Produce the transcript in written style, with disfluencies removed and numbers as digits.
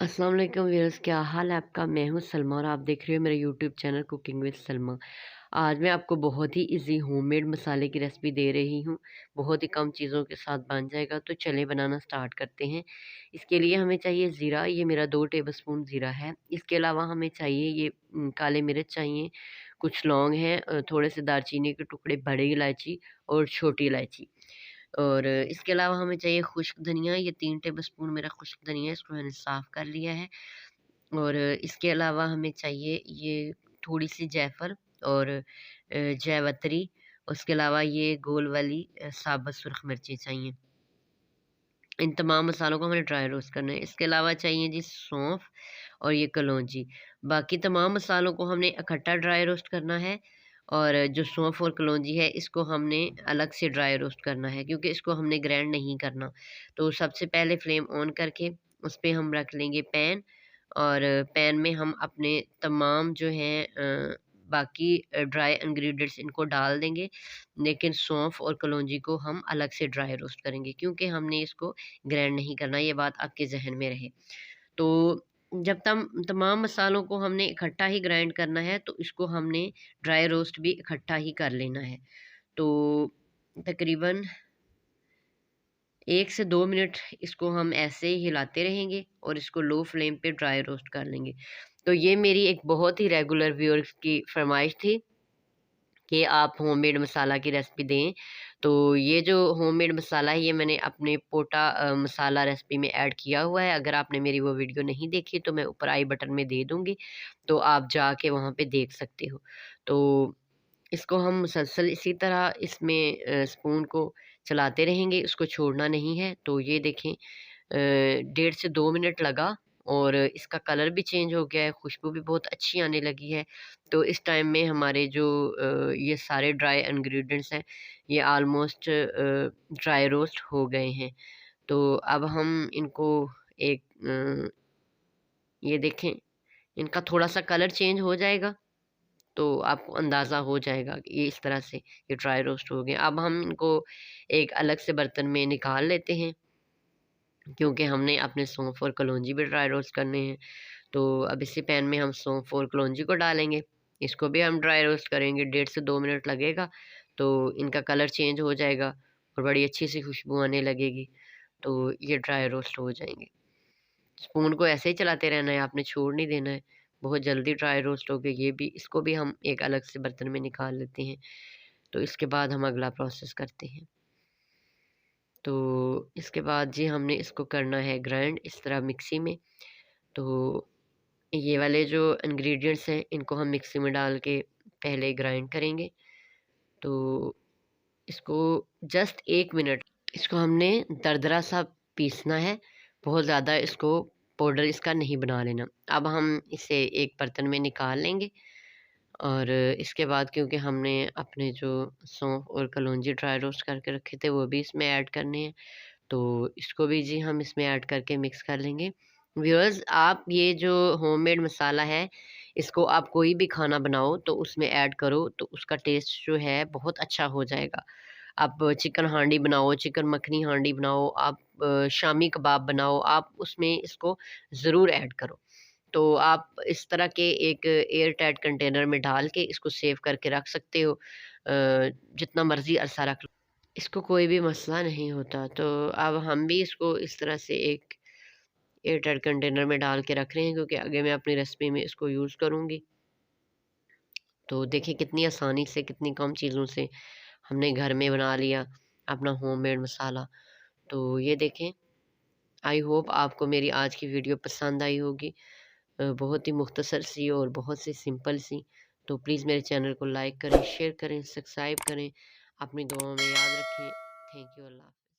अस्सलाम वालेकुम व्यूअर्स, क्या हाल है आपका। मैं हूं सलमा और आप देख रहे हो मेरा YouTube channel cooking with Salma. आज मैं आपको बहुत ही इजी होममेड मसाले की रेसिपी दे रही हूं। बहुत ही कम चीज़ों के साथ बन जाएगा, तो चले बनाना स्टार्ट करते हैं। इसके लिए हमें चाहिए ज़ीरा। ये मेरा 2 टेबलस्पून ज़ीरा है। इसके अलावा हमें चाहिए ये काले मिर्च चाहिए, कुछ लौंग हैं, थोड़े से दालचीनी के टुकड़े, बड़ी इलायची और छोटी इलायची। और इसके अलावा हमें चाहिए खुश्क धनिया। ये 3 टेबलस्पून मेरा खुश्क धनिया है, इसको मैंने साफ़ कर लिया है। और इसके अलावा हमें चाहिए ये थोड़ी-सी जायफ़ल और जावित्री। उसके अलावा ये गोल वाली साबुत सुर्ख मिर्ची चाहिए। इन तमाम मसालों को हमें ड्राई रोस्ट करना है। इसके अलावा चाहिए जी सौंफ और ये कलौंजी। बाकी तमाम मसालों को हमने इकट्ठा ड्राई रोस्ट करना है, और जो सौंफ और कलौंजी है इसको हमने अलग से ड्राई रोस्ट करना है, क्योंकि इसको हमने ग्राइंड नहीं करना। तो सबसे पहले फ्लेम ऑन करके उस पे हम रख लेंगे पैन, और पैन में हम अपने तमाम जो हैं बाकी ड्राई इंग्रेडिएंट्स इनको डाल देंगे। लेकिन सौंफ और कलौंजी को हम अलग से ड्राई रोस्ट करेंगे, क्योंकि हमने इसको ग्राइंड नहीं करना। ये बात आपके ज़हन में रहे। तो जब तमाम मसालों को हमने इकट्ठा ही ग्राइंड करना है, तो इसको हमने ड्राई रोस्ट भी इकट्ठा ही कर लेना है। तो तकरीबन 1 से 2 मिनट इसको हम ऐसे ही हिलाते रहेंगे और इसको लो फ्लेम पे ड्राई रोस्ट कर लेंगे। तो ये मेरी एक बहुत ही रेगुलर व्यूअर्स की फरमाइश थी कि आप होममेड मसाला की रेसिपी दें। तो ये जो होममेड मसाला है, ये मैंने अपने पोटा मसाला रेसिपी में ऐड किया हुआ है। अगर आपने मेरी वो वीडियो नहीं देखी तो मैं ऊपर आई बटन में दे दूँगी, तो आप जाके वहाँ पे देख सकते हो। तो इसको हम मुसलसल इसी तरह इसमें स्पून को चलाते रहेंगे, इसको छोड़ना नहीं है। तो ये देखें, 1.5 से 2 मिनट लगा और इसका कलर भी चेंज हो गया है, खुशबू भी बहुत अच्छी आने लगी है। तो इस टाइम में हमारे जो ये सारे ड्राई इंग्रेडिएंट्स हैं, ये ऑलमोस्ट ड्राई रोस्ट हो गए हैं। तो अब हम इनको एक ये देखें, इनका थोड़ा-सा कलर चेंज हो जाएगा, तो आपको अंदाज़ा हो जाएगा कि ये इस तरह से ये ड्राई रोस्ट हो गए। अब हम इनको एक अलग से बर्तन में निकाल लेते हैं, क्योंकि हमने अपने सौंफ और कलौंजी भी ड्राई रोस्ट करने हैं। तो अब इसी पैन में हम सौंफ और कलौंजी को डालेंगे। इसको भी हम ड्राई रोस्ट करेंगे, 1.5 से 2 मिनट लगेगा। तो इनका कलर चेंज हो जाएगा और बड़ी अच्छी सी खुशबू आने लगेगी। तो ये ड्राई रोस्ट हो जाएँगे। स्पून को ऐसे ही चलाते रहना है, आपने छोड़ नहीं देना है। बहुत जल्दी ड्राई रोस्ट हो गए ये भी। इसको भी हम एक अलग से बर्तन में निकाल लेते हैं। तो इसके बाद हम अगला प्रोसेस करते हैं। तो इसके बाद जी हमने इसको करना है ग्राइंड इस तरह मिक्सी में। तो ये वाले जो इंग्रेडिएंट्स हैं इनको हम मिक्सी में डाल के पहले ग्राइंड करेंगे। तो इसको जस्ट 1 मिनट इसको हमने दरदरा सा पीसना है, बहुत ज़्यादा इसको पाउडर इसका नहीं बना लेना। अब हम इसे एक बर्तन में निकाल लेंगे, और इसके बाद क्योंकि हमने अपने जो सौंफ और कलौंजी ड्राई रोस्ट करके रखे थे वो भी इसमें ऐड करने हैं। तो इसको भी जी हम इसमें ऐड करके मिक्स कर लेंगे। व्यूअर्स, आप ये जो होममेड मसाला है, इसको आप कोई भी खाना बनाओ तो उसमें ऐड करो, तो उसका टेस्ट जो है बहुत अच्छा हो जाएगा। आप चिकन हांडी बनाओ, चिकन मखनी हांडी बनाओ, आप शामी कबाब बनाओ, आप उसमें इसको ज़रूर ऐड करो। तो आप इस तरह के एक एयर टाइट कंटेनर में डाल के इसको सेव करके रख सकते हो, जितना मर्ज़ी अरसा रख लो, इसको कोई भी मसला नहीं होता। तो अब हम भी इसको इस तरह से एक एयर टाइट कंटेनर में डाल के रख रहे हैं, क्योंकि आगे मैं अपनी रेसिपी में इसको यूज़ करूँगी। तो देखिए कितनी आसानी से, कितनी कम चीज़ों से हमने घर में बना लिया अपना होममेड मसाला। तो ये देखें, आई होप आपको मेरी आज की वीडियो पसंद आई होगी। बहुत ही मुख्तसर सी और बहुत सी सिंपल सी। तो प्लीज़ मेरे चैनल को लाइक करें, शेयर करें, सब्सक्राइब करें। अपनी दुआओं में याद रखें। Thank you. अल्लाह हाफ़िज़।